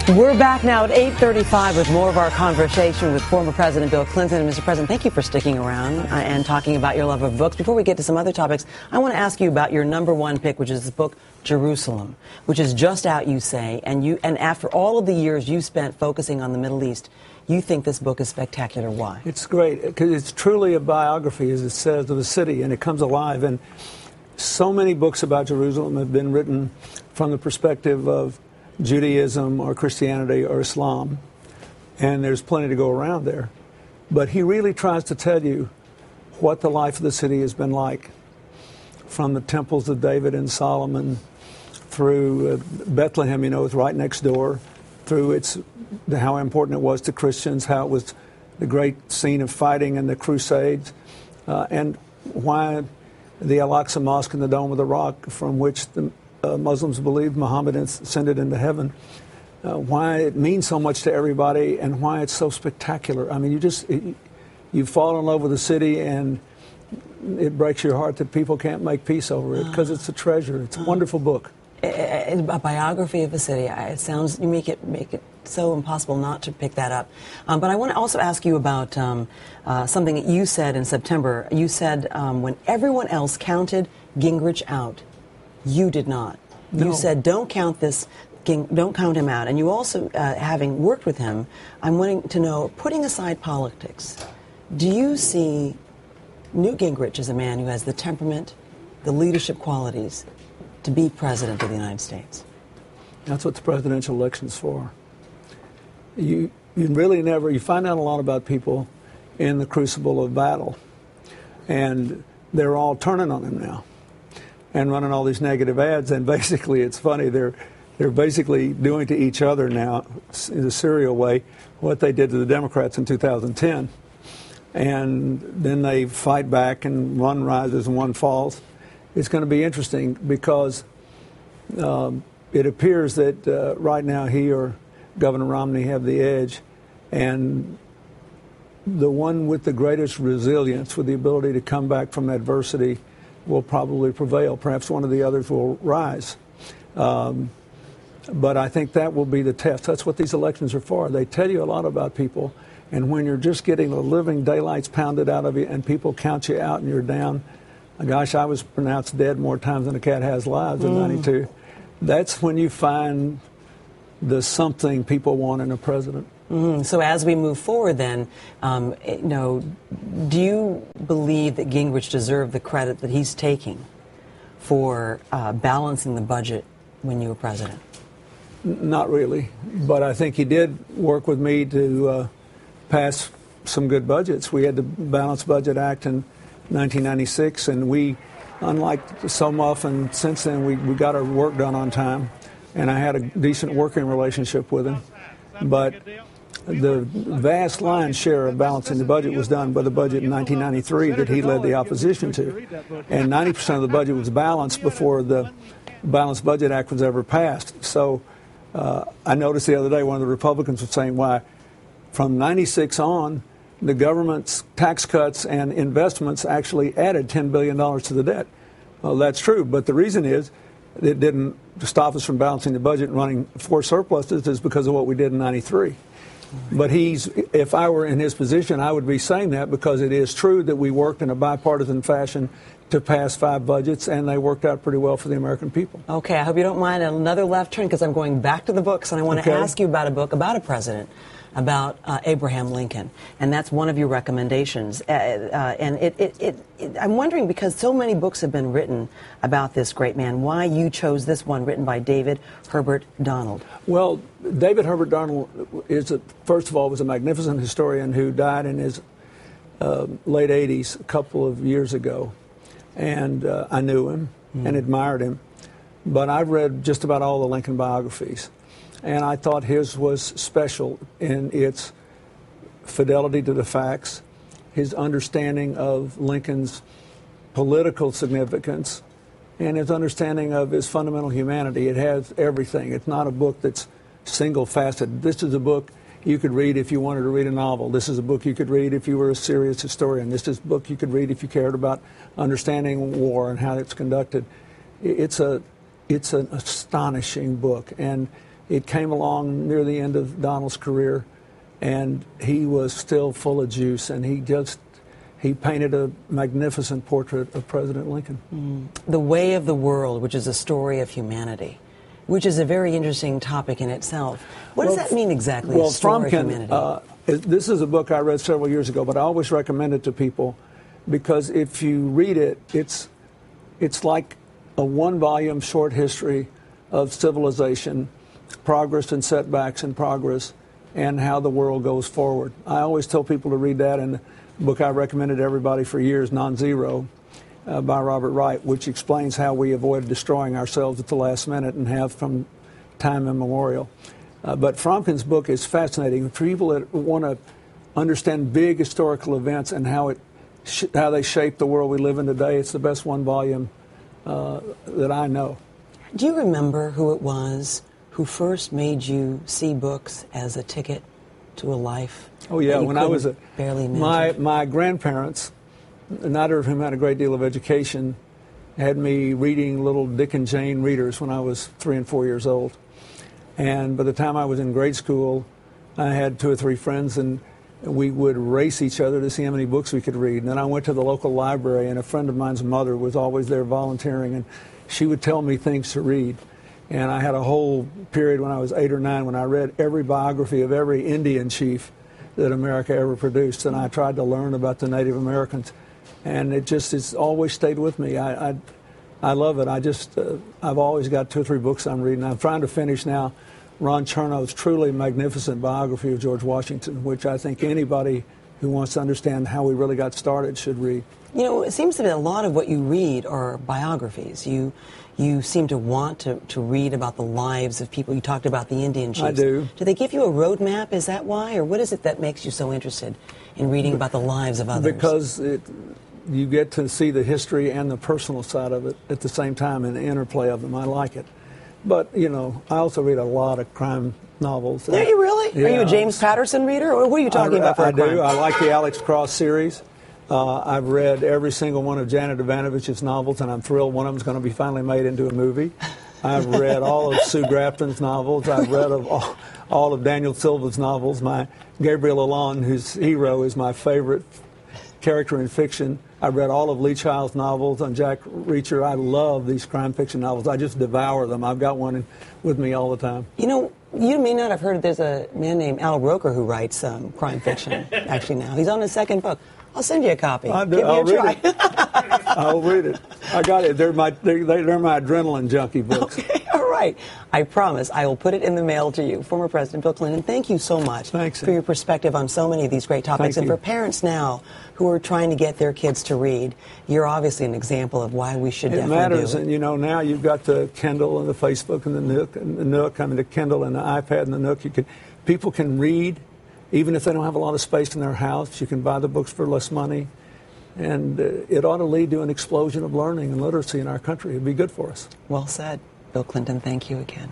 We're back now at 8:35 with more of our conversation with former President Bill Clinton. And Mr. President, thank you for sticking around and talking about your love of books. Before we get to some other topics, I want to ask you about your number one pick, which is this book, Jerusalem, which is just out, you say, and after all of the years you spent focusing on the Middle East, you think this book is spectacular. Why? It's great, because it's truly a biography, as it says, of a city, and it comes alive. And so many books about Jerusalem have been written from the perspective of Judaism or Christianity or Islam, and there's plenty to go around there. But he really tries to tell you what the life of the city has been like, from the temples of David and Solomon through Bethlehem, it's right next door, through how important it was to Christians, how it was the great scene of fighting in the Crusades, and why the Al-Aqsa Mosque and the Dome of the Rock, from which the Muslims believe Muhammad ascended into heaven, why it means so much to everybody, and why it's so spectacular. I mean, you fall in love with the city, and it breaks your heart that people can't make peace over it, because it's a treasure. It's a wonderful book. A biography of a city. It sounds, you make it so impossible not to pick that up. But I want to also ask you about something that you said in September. You said when everyone else counted Gingrich out, you did not. No. You said, don't count him out. And you also, having worked with him, I'm wanting to know, putting aside politics, do you see Newt Gingrich as a man who has the temperament, the leadership qualities to be president of the United States? That's what the presidential election's for. You find out a lot about people in the crucible of battle, and they're all turning on him now and running all these negative ads, and basically it's funny, they're basically doing to each other now, in a serial way, what they did to the Democrats in 2010. And then they fight back, and one rises and one falls. It's going to be interesting, because it appears that right now he or Governor Romney have the edge, and the one with the greatest resilience, with the ability to come back from adversity, will probably prevail. Perhaps one of the others will rise. But I think that will be the test. That's what these elections are for. They tell you a lot about people, and when you're just getting the living daylights pounded out of you and people count you out and you're down, gosh, I was pronounced dead more times than a cat has lives in 92. That's when you find the something people want in a president. So as we move forward then, do you believe that Gingrich deserved the credit that he's taking for balancing the budget when you were president? Not really, but I think he did work with me to pass some good budgets. We had the Balanced Budget Act in 1996, and we, unlike so often since then, we got our work done on time, and I had a decent working relationship with him. But the vast lion's share of balancing the budget was done by the budget in 1993 that he led the opposition to. And 90% of the budget was balanced before the Balanced Budget Act was ever passed. So I noticed the other day one of the Republicans was saying why from 96 on, the government's tax cuts and investments actually added $10 billion to the debt. Well, that's true, but the reason is it didn't stop us from balancing the budget and running four surpluses is because of what we did in 93. But if I were in his position, I would be saying that, because it is true that we worked in a bipartisan fashion to pass 5 budgets, and they worked out pretty well for the American people. Okay, I hope you don't mind another left turn, because I'm going back to the books, and I want to ask you about a book about a president, about Abraham Lincoln, and that's one of your recommendations. And I'm wondering, because so many books have been written about this great man, why you chose this one written by David Herbert Donald. Well, David Herbert Donald first of all, was a magnificent historian who died in his late 80s a couple of years ago. And I knew him and admired him. But I've read just about all the Lincoln biographies. And I thought his was special in its fidelity to the facts, his understanding of Lincoln's political significance, and his understanding of his fundamental humanity. It has everything. It's not a book that's single-faceted. This is a book you could read if you wanted to read a novel. This is a book you could read if you were a serious historian. This is a book you could read if you cared about understanding war and how it's conducted. It's an astonishing book. And it came along near the end of Donald's career, and he was still full of juice, and he painted a magnificent portrait of President Lincoln. The Way of the World, which is a story of humanity, which is a very interesting topic in itself. What does that mean exactly, a story of humanity? This is a book I read several years ago, but I always recommend it to people because if you read it, it's like a one-volume short history of civilization, progress and setbacks and progress, and how the world goes forward. I always tell people to read that, and the book I recommended to everybody for years, Non-Zero, by Robert Wright, which explains how we avoid destroying ourselves at the last minute and have from time immemorial. But Fromkin's book is fascinating. For people that want to understand big historical events and how they shape the world we live in today, it's the best one volume that I know. Do you remember who it was who first made you see books as a ticket to a life? Oh yeah, when I was barely imagine? My grandparents, neither of whom had a great deal of education, had me reading little Dick and Jane readers when I was 3 and 4 years old. And by the time I was in grade school, I had 2 or 3 friends, and we would race each other to see how many books we could read. And then I went to the local library, and a friend of mine's mother was always there volunteering, and she would tell me things to read. And I had a whole period when I was 8 or 9 when I read every biography of every Indian chief that America ever produced, and I tried to learn about the Native Americans. And it's always stayed with me. I love it. I've always got 2 or 3 books I'm reading. I'm trying to finish now Ron Chernow's truly magnificent biography of George Washington, which I think anybody who wants to understand how we really got started should read. You know, it seems to be a lot of what you read are biographies. You seem to want to read about the lives of people. You talked about the Indian chiefs. I do. Do they give you a roadmap? Is that why? Or what is it that makes you so interested in reading about the lives of others? Because you get to see the history and the personal side of it at the same time and the interplay of them. I like it. But, you know, I also read a lot of crime novels. Do you really? Yeah. Are you a James Patterson reader? Or what are you talking about for a crime? I do. I like the Alex Cross series. I've read every single one of Janet Ivanovich's novels, and I'm thrilled one of them's going to be finally made into a movie. I've read all of Sue Grafton's novels. I've read all of Daniel Silva's novels. My Gabriel Allon, whose hero is my favorite character in fiction. I read all of Lee Child's novels on Jack Reacher. I love these crime fiction novels. I just devour them. I've got one with me all the time. You know, you may not have heard there's a man named Al Roker who writes crime fiction, actually now. He's on his 2nd book. I'll send you a copy. I'll read it. I'll read it. I got it. They're my adrenaline junkie books. Okay, all right. I promise I will put it in the mail to you. Former President Bill Clinton, thank you so much for your perspective on so many of these great topics. And for parents now who are trying to get their kids to read, you're obviously an example of why we should definitely matters. do it. And, you know, now you've got the Kindle and the Facebook and the Nook, I mean, the Kindle and the iPad and the Nook. People can read. Even if they don't have a lot of space in their house, you can buy the books for less money. And it ought to lead to an explosion of learning and literacy in our country. It'd be good for us. Well said. Bill Clinton, thank you again.